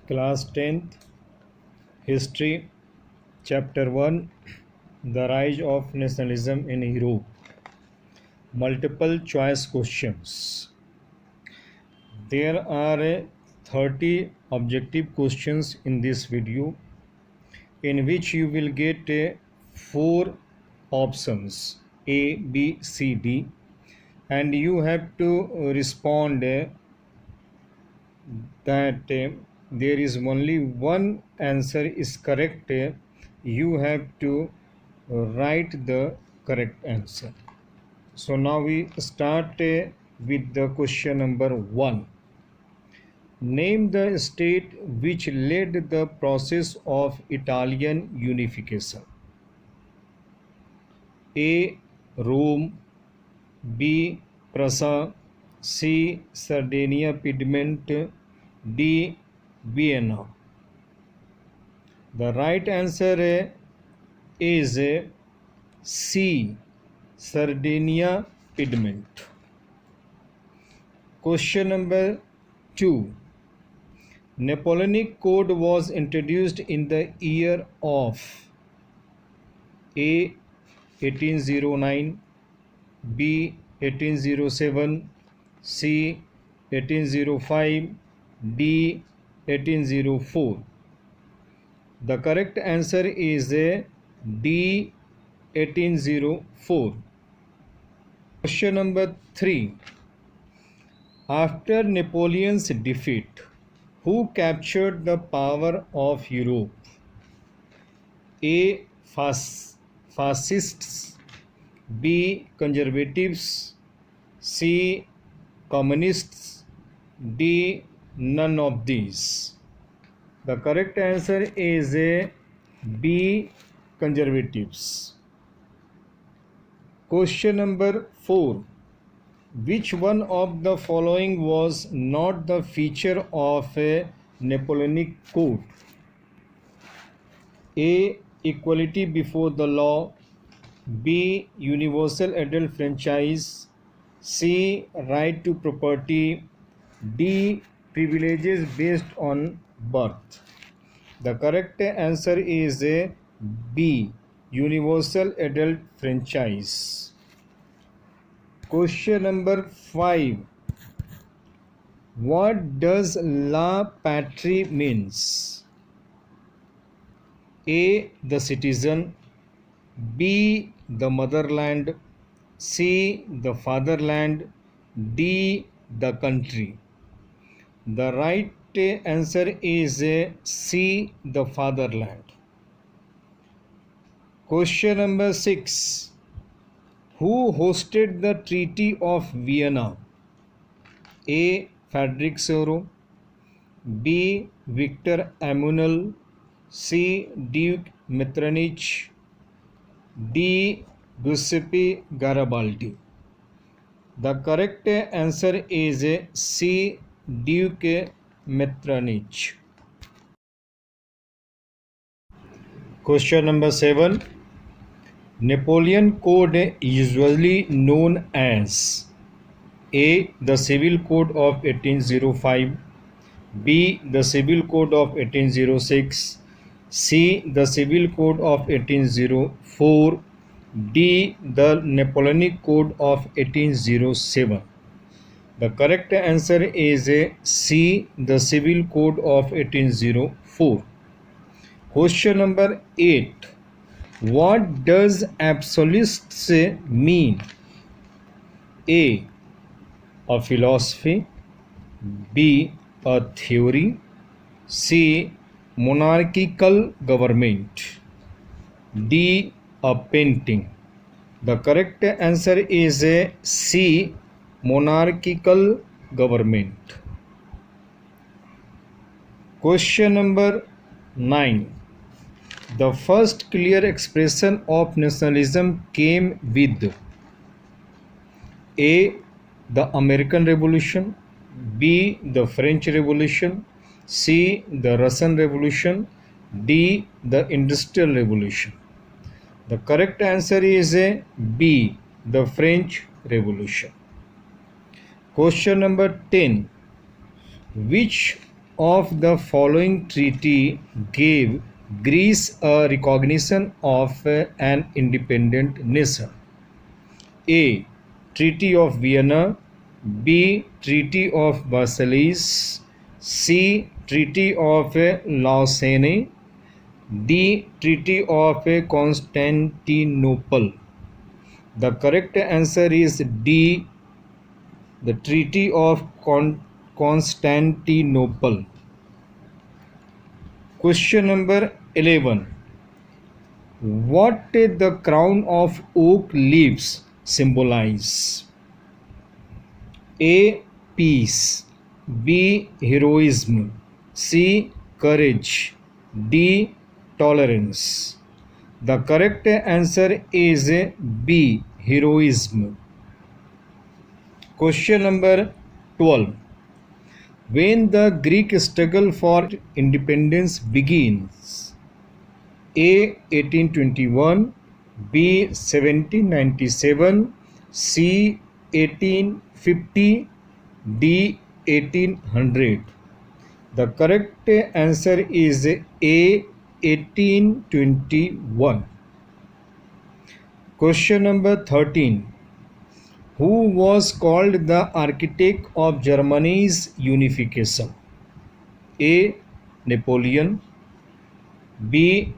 Class 10th History Chapter 1 The Rise of Nationalism in Europe. Multiple choice questions. There are 30 objective questions in this video, in which you will get 4 options A, B, C, D, and you have to respond that there is only one answer is correct. You have to write the correct answer. So now we start with the question number 1. Name the state which led the process of Italian unification. A. Rome, B. Prussia, C. Sardinia Piedmont, D. Vienna. The right answer is C. Sardinia Piedmont. Question number 2. Napoleonic Code was introduced in the year of A. 1809, B. 1807, C. 1805, D. 1804. The correct answer is D. 1804. Question number 3. After Napoleon's defeat, who captured the power of Europe? A. Fascists, B. Conservatives, C. Communists, D. None of these. The correct answer is B. Conservatives. Question number 4. Which one of the following was not the feature of a Napoleonic Code? A. Equality before the law, B. Universal adult franchise, C. Right to property, D. Privileges based on birth. The correct answer is B. Universal adult franchise. Question number 5. What does La Patrie means? A. The citizen, B. The motherland, C. The fatherland, D. The country. The right answer is C. The fatherland. Question number 6. Who hosted the Treaty of Vienna? A. Frederick Soro, B. Victor Emmanuel, C. Duke Metternich, D. Giuseppe Garibaldi. The correct answer is C. Duke Metternich. Question number 7. Napoleon Code usually known as A. The Civil Code of 1805, B. The Civil Code of 1806, C. The Civil Code of 1804, D. The Napoleonic Code of 1807. The correct answer is C. The Civil Code of 1804. Question number 8. What does absolutists mean? A. A philosophy, B. A theory, C. Monarchical government, D. A painting. The correct answer is C. Monarchical government. Question number 9. The first clear expression of nationalism came with A. The American Revolution, B. The French Revolution, C. The Russian Revolution, D. The Industrial Revolution. The correct answer is B. The French Revolution. Question number 10. Which of the following treaty gave Greece a recognition of an independent nation? A. Treaty of Vienna. B. Treaty of Versailles. C. Treaty of Lausanne. D. Treaty of Constantinople. The correct answer is D. The Treaty of Constantinople. Question number 11. What the crown of oak leaves symbolize? A. Peace. B. Heroism. C. Courage. D. Tolerance. The correct answer is B. Heroism. Question number 12. When the Greek struggle for independence begins? A. 1821. B. 1797. C. 1850. D. 1800. The correct answer is A. 1821. Question number 13. Who was called the architect of Germany's unification? A. Napoleon. B.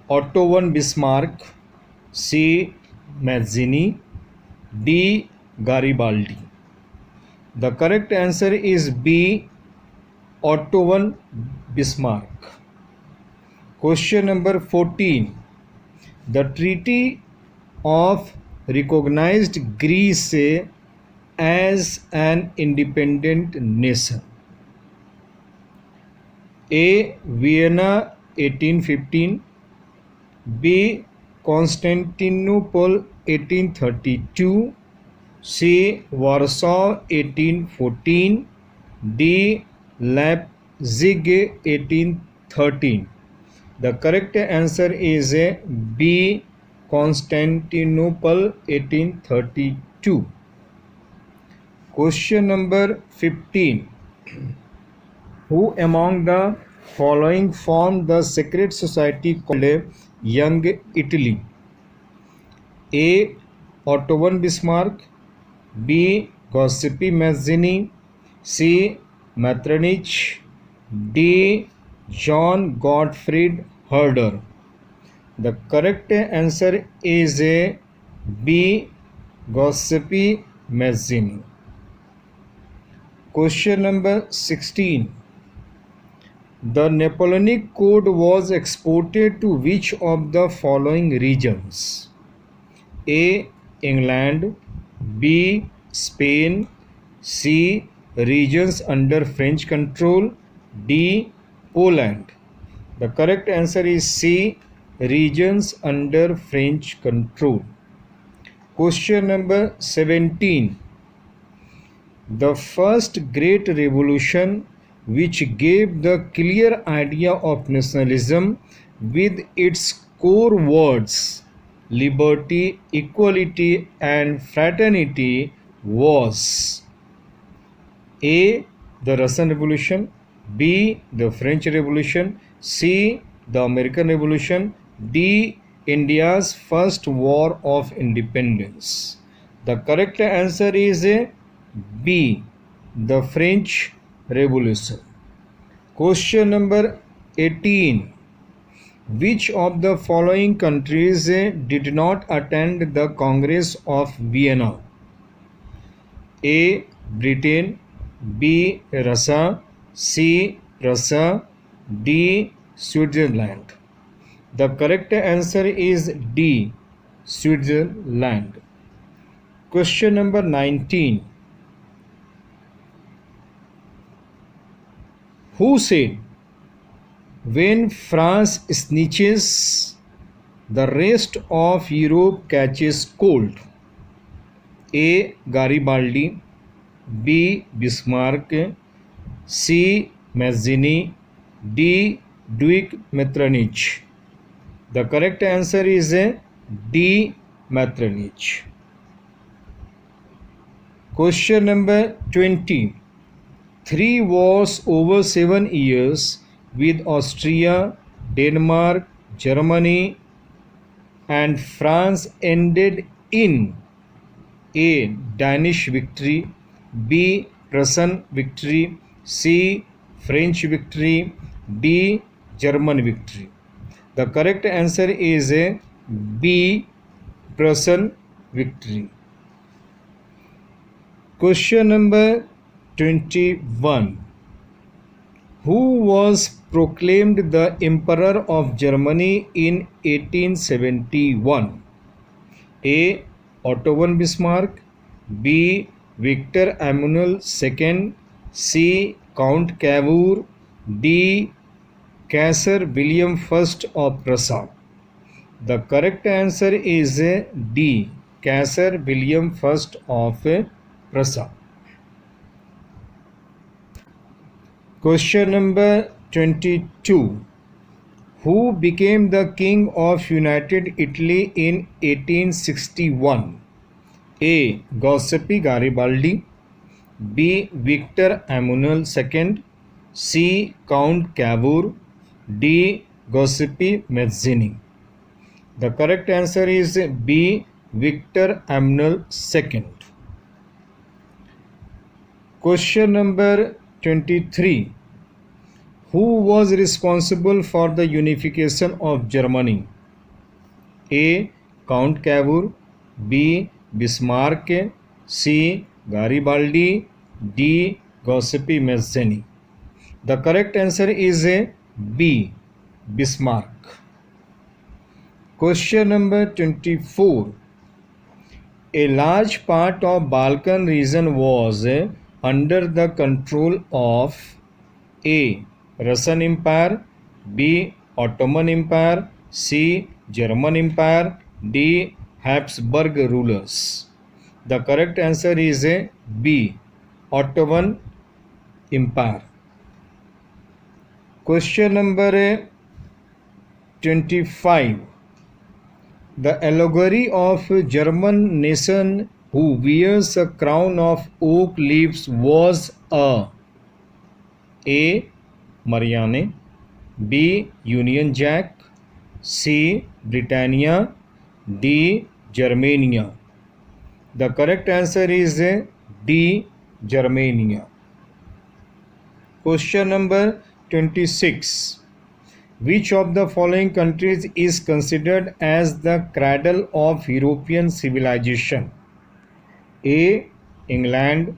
Otto von Bismarck. C. Mazzini. D. Garibaldi. The correct answer is B. Otto von Bismarck. Question number 14. The Treaty of recognized Greece as an independent nation. A. Vienna 1815. B. Constantinople 1832. C. Warsaw 1814. D. Leipzig 1813. The correct answer is B. Constantinople 1832. Question number 15. Who among the following formed the secret society called Young Italy? A. Otto von Bismarck. B. Giuseppe Mazzini. C. Metternich. D. John Gottfried Herder. The correct answer is B. Giuseppe Mazzini. Question number 16. The Napoleonic Code was exported to which of the following regions? A. England. B. Spain. C. Regions under French control. D. Poland. The correct answer is C. Regions under French control. Question number 17. The first great revolution which gave the clear idea of nationalism with its core words liberty, equality and fraternity was A. The Russian Revolution. B. The French Revolution. C. The American Revolution. D. India's first war of independence. The correct answer is B. The French Revolution. Question number 18. Which of the following countries did not attend the Congress of Vienna? A. Britain. B. Russia. C. Prussia. D. Switzerland. The correct answer is D. Switzerland. Question number 19. Who said, when France sneezes, the rest of Europe catches cold? A. Garibaldi. B. Bismarck. C. Mazzini. D. Duke Metternich. The correct answer is D. Metternich. Question number 20. 3 wars over 7 years with Austria, Denmark, Germany, and France ended in A. Danish victory, B. Prussian victory, C. French victory, D. German victory. The correct answer is B. Prussian victory. Question number 21. Who was proclaimed the Emperor of Germany in 1871? A. Otto von Bismarck, B. Victor Emmanuel II, C. Count Cavour, D. Kaiser William I of Prussia. The correct answer is D. Kaiser William I of Prussia. Question number 22. Who became the King of United Italy in 1861? A. Giuseppe Garibaldi, B. Victor Emmanuel II, C. Count Cavour, D. Giuseppe Mazzini. The correct answer is B. Victor Emmanuel II. Question number 23. Who was responsible for the unification of Germany? A. Count Cavour, B. Bismarck, C. Garibaldi, D. Giuseppe Mazzini. The correct answer is B. Bismarck. Question number 24. A large part of Balkan region was under the control of A. Russian Empire, B. Ottoman Empire, C. German Empire, D. Habsburg rulers. The correct answer is B. Ottoman Empire. Question number 25. The allegory of German nation who wears a crown of oak leaves was A. Marianne, B. Union Jack, C. Britannia, D. Germania. The correct answer is D. Germania. Question number 26. Which of the following countries is considered as the cradle of European civilization? A. England,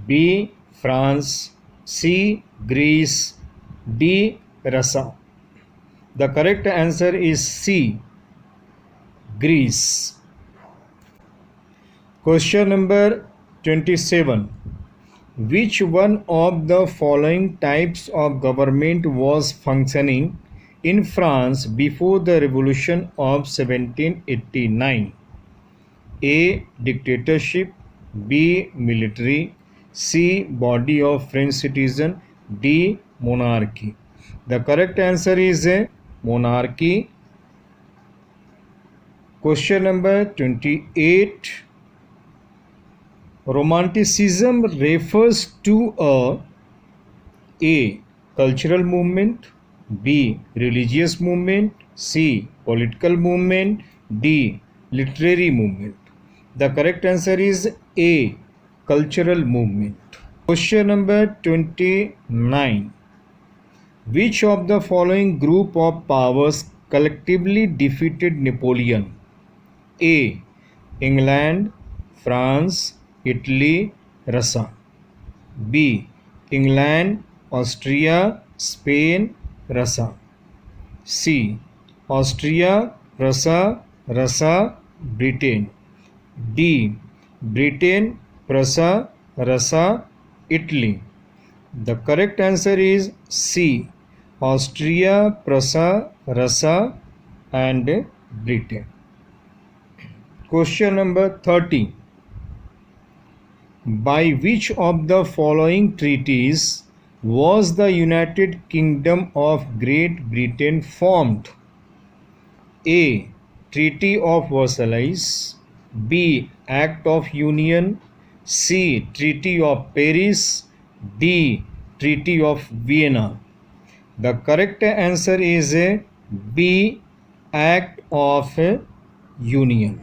B. France, C. Greece, D. Russia. The correct answer is C. Greece. Question number 27. Which one of the following types of government was functioning in France before the Revolution of 1789? A. Dictatorship, B. Military, C. Body of French citizen, D. Monarchy. The correct answer is monarchy. Question number 28. Romanticism refers to A. Cultural movement, B. Religious movement, C. Political movement, D. Literary movement. The correct answer is A. Cultural movement. Question number 29. Which of the following group of powers collectively defeated Napoleon? A. England, France, Italy, Russia. B. England, Austria, Spain, Russia. C. Austria, Prussia, Russia, Britain. D. Britain, Prussia, Russia, Italy. The correct answer is C. Austria, Prussia, Russia, and Britain. Question number 30. By which of the following treaties was the United Kingdom of Great Britain formed? A. Treaty of Versailles, B. Act of Union, C. Treaty of Paris, D. Treaty of Vienna. The correct answer is B. Act of Union.